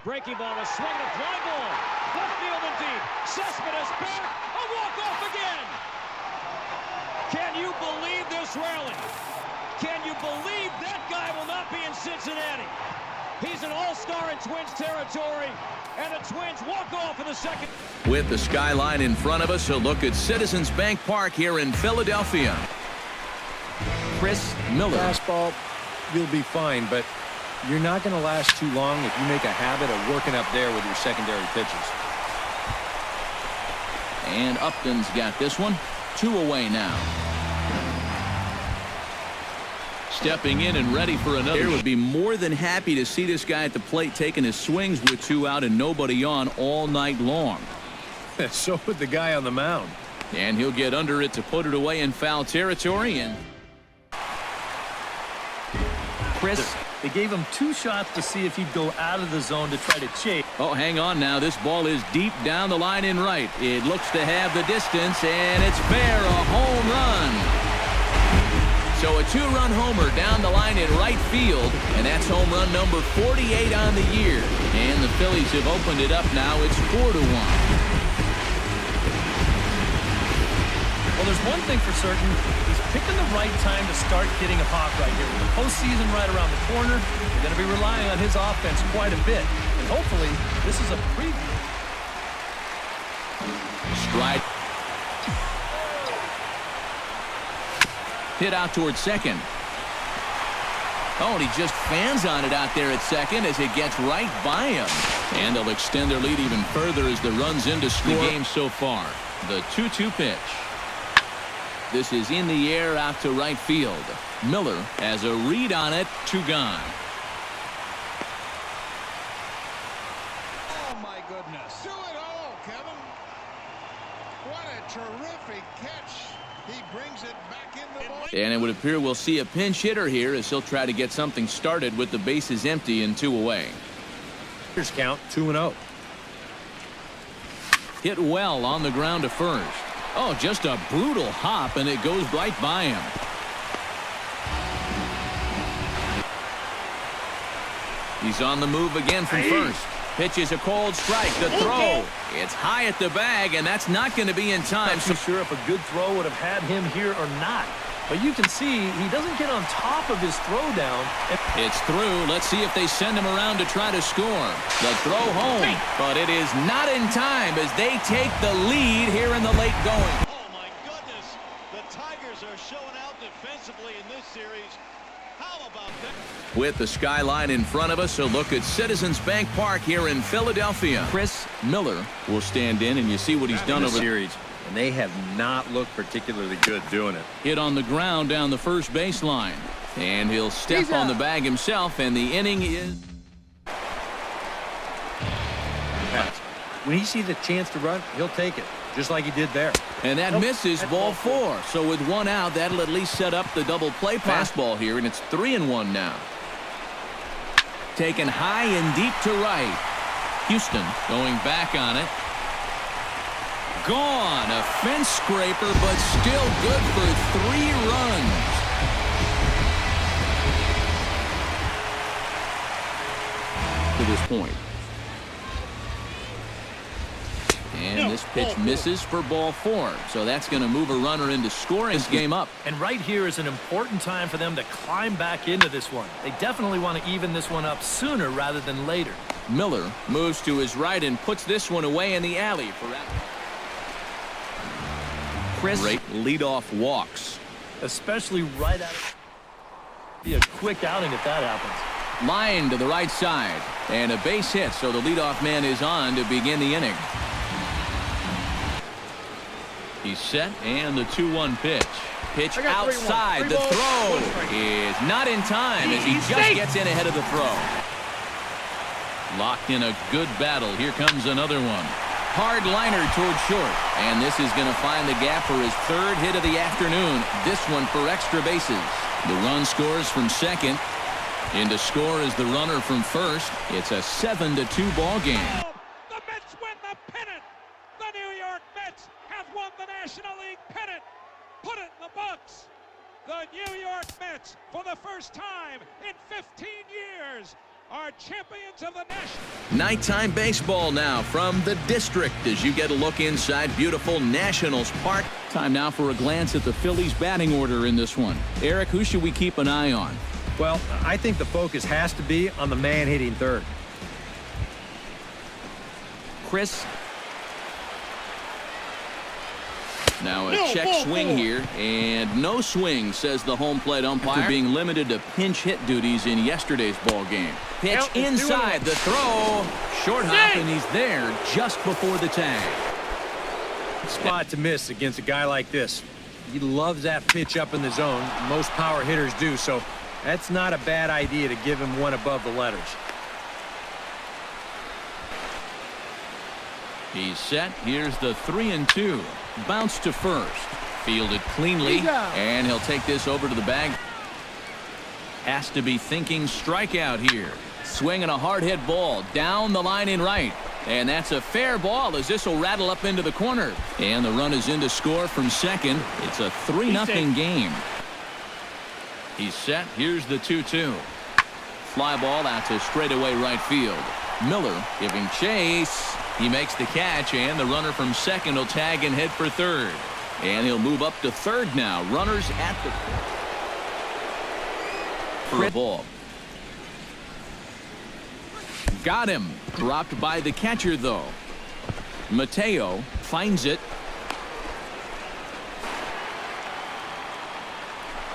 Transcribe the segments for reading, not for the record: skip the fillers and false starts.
Breaking ball, a swing and a fly ball. Left field and deep. Cespedes back. A walk-off again. Can you believe this rally? Can you believe that guy will not be in Cincinnati? He's an all-star in Twins territory, and the Twins walk off in the second. With the skyline in front of us, a look at Citizens Bank Park here in Philadelphia. Chris Miller. Fastball, you'll be fine, but you're not going to last too long if you make a habit of working up there with your secondary pitches. And Upton's got this one. 2 away now. Stepping in and ready for another. Here would be more than happy to see this guy at the plate taking his swings with 2 out and nobody on all night long. So would the guy on the mound. And he'll get under it to put it away in foul territory. And Chris, they gave him 2 shots to see if he'd go out of the zone to try to chase. Oh, hang on now. This ball is deep down the line in right. It looks to have the distance, and it's fair, a home run. So a 2-run homer down the line in right field, and that's home run number 48 on the year. And the Phillies have opened it up now. It's 4-1. Well, there's one thing for certain. He's picking the right time to start getting a pop right here. With the postseason right around the corner, they're going to be relying on his offense quite a bit. And hopefully, this is a preview. Strike. Hit out towards second. Oh, and he just fans on it out there at second as it gets right by him. And they'll extend their lead even further as the runs into score. The game so far. The 2-2 pitch. This is in the air out to right field. Miller has a read on it. 2 gone. Oh, my goodness. Do it all, Kevin. What a terrific catch. He brings it back in the ball. And it would appear we'll see a pinch hitter here as he'll try to get something started with the bases empty and 2 away. Here's count 2-0. Hit well on the ground to first. Oh, just a brutal hop, and it goes right by him. He's on the move again from first. Pitches a cold strike. The throw. It's high at the bag, and that's not going to be in time. I'm not sure if a good throw would have had him here or not. But you can see he doesn't get on top of his throw down. It's through. Let's see if they send him around to try to score. The throw home, but it is not in time as they take the lead here in the late going. Oh, my goodness. The Tigers are showing out defensively in this series. How about that? With the skyline in front of us, a look at Citizens Bank Park here in Philadelphia. Chris Miller will stand in, and you see what he's done over the series. And they have not looked particularly good doing it. Hit on the ground down the first baseline. And he'll step on the bag himself, and the inning is... When he sees a chance to run, he'll take it, just like he did there. And that misses ball 4. So with 1 out, that'll at least set up the double play fastball here, and it's 3-1 now. Taken high and deep to right. Houston going back on it. Gone. A fence scraper, but still good for 3 runs. To this point. And this pitch misses for ball 4. So that's going to move a runner into scoring this game up. And right here is an important time for them to climb back into this one. They definitely want to even this one up sooner rather than later. Miller moves to his right and puts this one away in the alley for Chris. Great leadoff walks. Especially right out of... Be a quick outing if that happens. Line to the right side. And a base hit, so the leadoff man is on to begin the inning. He's set, and the 2-1 pitch. Pitch outside. The throw is not in time as he just gets in ahead of the throw. Locked in a good battle. Here comes another one. Hard liner toward short. And this is going to find the gap for his 3rd hit of the afternoon. This one for extra bases. The run scores from second. In to score is the runner from first. It's a 7-2 ball game. The Mets win the pennant. The New York Mets have won the National League pennant. Put it in the books. The New York Mets, for the first time in 15 years, are champions of the national. Nighttime baseball now from the district as you get a look inside beautiful Nationals Park. Time now for a glance at the Phillies batting order in this one. Eric, who should we keep an eye on? Well, I think the focus has to be on the man hitting third. Chris. Now a check swing here, and no swing, says the home plate umpire, after being limited to pinch hit duties in yesterday's ball game. Pitch inside, the throw, short hop, and he's there just before the tag. Spot to miss against a guy like this. He loves that pitch up in the zone. Most power hitters do, so that's not a bad idea to give him one above the letters. He's set. Here's the 3-2. Bounce to first. Fielded cleanly, and he'll take this over to the bag. Has to be thinking strikeout here. Swinging a hard hit ball down the line in right. And that's a fair ball as this will rattle up into the corner. And the run is in to score from second. It's a 3-0 game. He's set. Here's the 2-2. Fly ball out to straightaway right field. Miller giving chase. He makes the catch, and the runner from second will tag and head for third. And he'll move up to third now. Runners at the for a ball. Got him. Dropped by the catcher, though. Mateo finds it.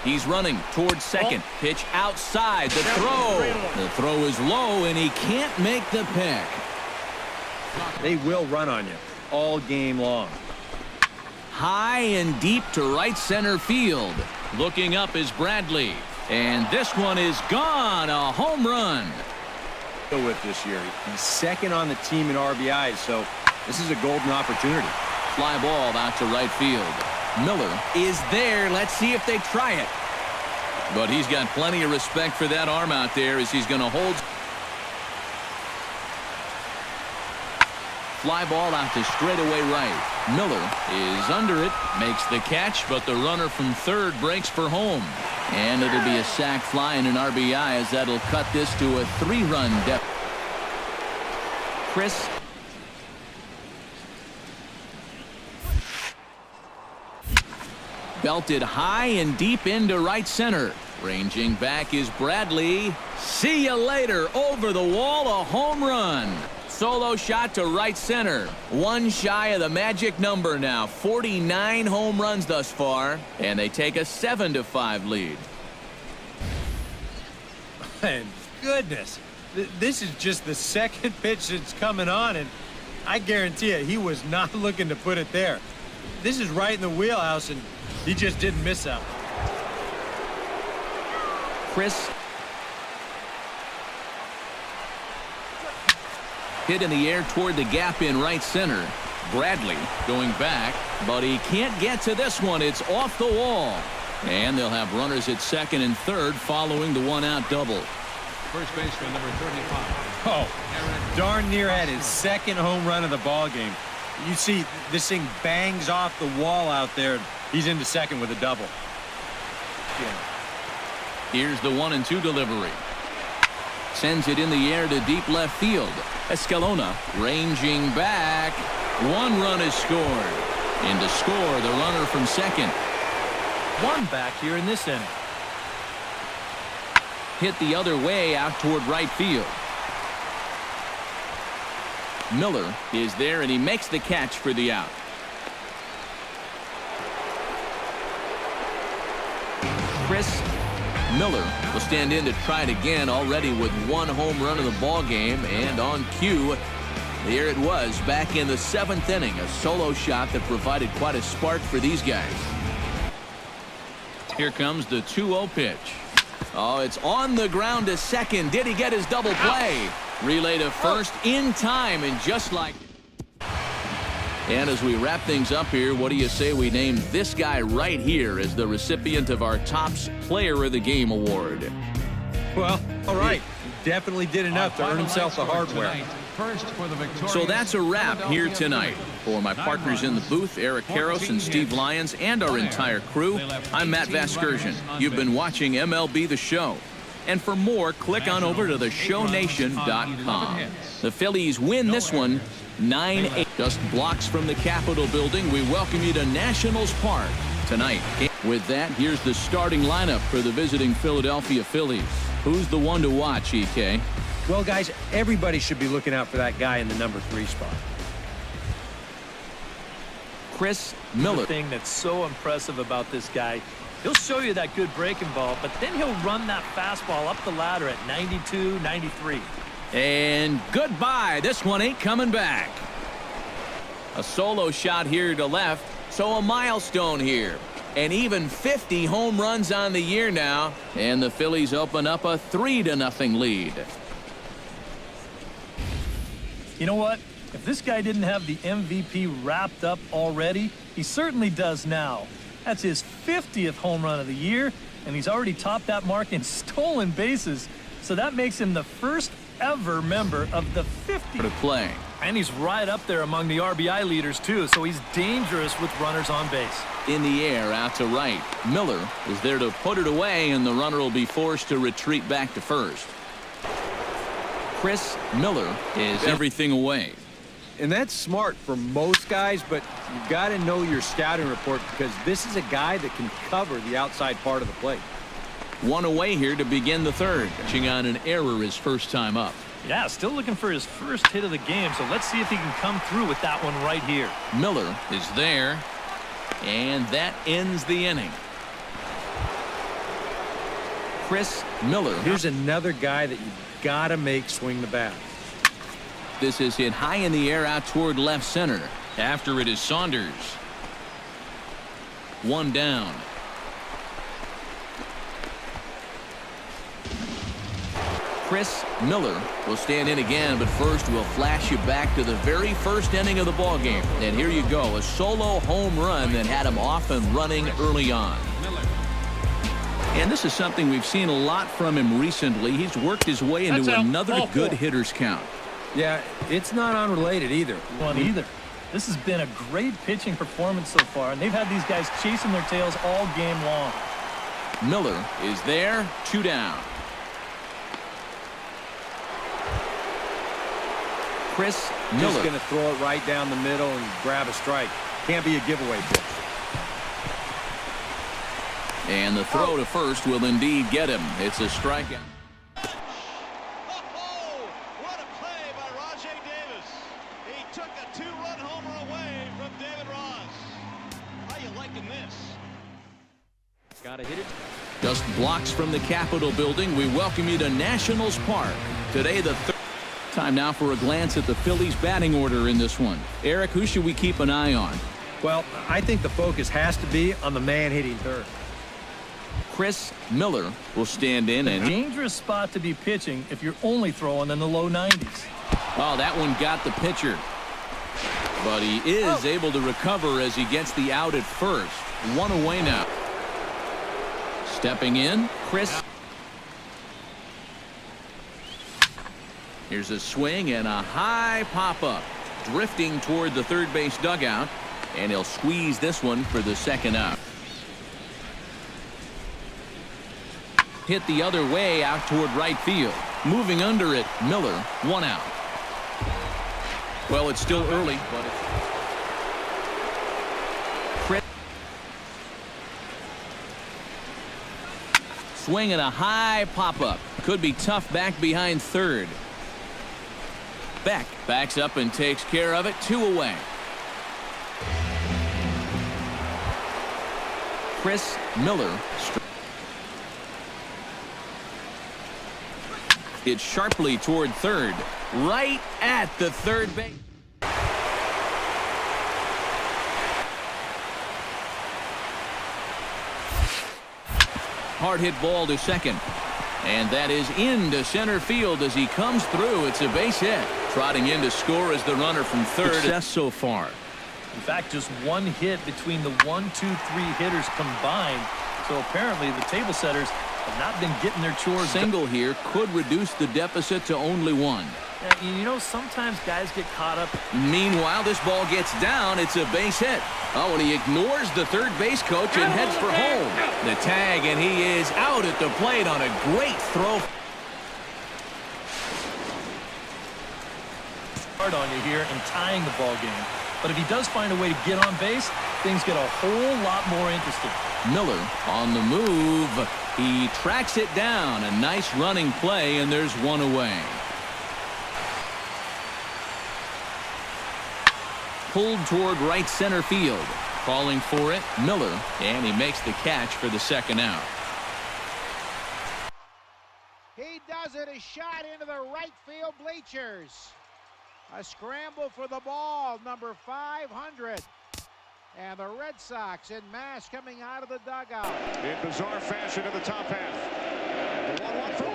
He's running towards second. Pitch outside. The throw. The throw is low, and he can't make the pick. They will run on you all game long. High and deep to right center field. Looking up is Bradley. And this one is gone. A home run. With this year, he's second on the team in RBIs, so this is a golden opportunity. Fly ball out to right field. Miller is there. Let's see if they try it. But he's got plenty of respect for that arm out there as he's going to hold. Fly ball out to straightaway right. Miller is under it, makes the catch, but the runner from third breaks for home. And it'll be a sac fly and an RBI as that'll cut this to a 3-run deficit. Chris. Belted high and deep into right center. Ranging back is Bradley. See you later. Over the wall, a home run. Solo shot to right center. One shy of the magic number now. 49 home runs thus far, and they take a 7-5 lead. And goodness, this is just the second pitch that's coming on, and I guarantee you he was not looking to put it there. This is right in the wheelhouse, and he just didn't miss out. Chris. Hit in the air toward the gap in right center. Bradley going back, but he can't get to this one. It's off the wall. And they'll have runners at second and third following the one-out double. First baseman number 35. Oh, darn near had his second home run of the ball game. You see this thing bangs off the wall out there. He's into second with a double. Here's the 1-2 delivery. Sends it in the air to deep left field. Escalona ranging back. One run is scored. And to score, the runner from second. One back here in this inning. Hit the other way out toward right field. Miller is there, and he makes the catch for the out. Chris. Miller will stand in to try it again, already with one home run of the ball game, and on cue, here it was back in the 7th inning, a solo shot that provided quite a spark for these guys. Here comes the 2-0 pitch. Oh, it's on the ground to second. Did he get his double play? Relay to first in time, and just like. And as we wrap things up here, what do you say we name this guy right here as the recipient of our Topps Player of the Game award? Well, all right. He definitely did enough to earn himself the hardware. So that's a wrap here tonight. For my partners in the booth, Eric Karros and Steve Lyons, and our entire crew, I'm Matt Vasgersian. You've been watching MLB The Show. And for more, click on over to theshownation.com. The Phillies win this one 9-8. Just blocks from the Capitol building. We welcome you to Nationals Park tonight. With that, here's the starting lineup for the visiting Philadelphia Phillies. Who's the one to watch, EK? Well, guys, everybody should be looking out for that guy in the number 3 spot. Chris Miller. The thing that's so impressive about this guy, he'll show you that good breaking ball, but then he'll run that fastball up the ladder at 92, 93. And goodbye. This one ain't coming back. A solo shot here to left, so a milestone here. And even 50 home runs on the year now, and the Phillies open up a 3-0 lead. You know what? If this guy didn't have the MVP wrapped up already, he certainly does now. That's his 50th home run of the year, and he's already topped that mark in stolen bases. So that makes him the first ever member of the 50. To play. And he's right up there among the RBI leaders, too, so he's dangerous with runners on base. In the air, out to right. Miller is there to put it away, and the runner will be forced to retreat back to first. Chris Miller is everything away. And that's smart for most guys, but you've got to know your scouting report because this is a guy that can cover the outside part of the plate. One away here to begin the third. Catching on an error his first time up. Yeah, still looking for his first hit of the game, so let's see if he can come through with that one right here. Miller is there, and that ends the inning. Chris Miller. Here's another guy that you've got to make swing the bat. This is hit high in the air out toward left center. After it is Saunders. One down. Chris Miller will stand in again, but first we'll flash you back to the very first inning of the ball game. And here you go, a solo home run that had him off and running early on. And this is something we've seen a lot from him recently. He's worked his way into another good hitter's count. Yeah, it's not unrelated either. This has been a great pitching performance so far, and they've had these guys chasing their tails all game long. Miller is there, 2 down. Chris Miller. Just going to throw it right down the middle and grab a strike. Can't be a giveaway pitch. And the throw to first will indeed get him. It's a strikeout. Oh, what a play by Rajay Davis. He took a 2-run homer away from David Ross. How you liking this? Got to hit it. Just blocks from the Capitol building. We welcome you to Nationals Park. Today the third. Time now for a glance at the Phillies batting order in this one. Eric, who should we keep an eye on? Well, I think the focus has to be on the man hitting third. Chris Miller will stand in. And dangerous spot to be pitching if you're only throwing in the low 90s. Oh, that one got the pitcher. But he is able to recover as he gets the out at first. One away now. Stepping in, Chris. Here's a swing and a high pop-up. Drifting toward the third base dugout. And he'll squeeze this one for the second out. Hit the other way out toward right field. Moving under it, Miller, 1 out. Well, it's still early, but Chris. Swing and a high pop-up. Could be tough back behind third. Beck backs up and takes care of it. 2 away. Chris Miller. Hit sharply toward third. Right at the third base. Hard hit ball to second. And that is into center field as he comes through. It's a base hit. Trotting in to score as the runner from third. Success so far. In fact, just 1 hit between the 1, 2, 3 hitters combined. So apparently the table setters have not been getting their chores. Single here could reduce the deficit to only 1. You know, sometimes guys get caught up. Meanwhile, this ball gets down. It's a base hit. Oh, and he ignores the third base coach and heads for home. The tag, and he is out at the plate on a great throw. Hard on you here and tying the ball game. But if he does find a way to get on base, things get a whole lot more interesting. Miller on the move. He tracks it down. A nice running play, and there's one away. Pulled toward right center field. Calling for it, Miller, and he makes the catch for the second out. He does it. A shot into the right field bleachers. A scramble for the ball, number 500. And the Red Sox in mass coming out of the dugout. In bizarre fashion in the top half. The 1-1 for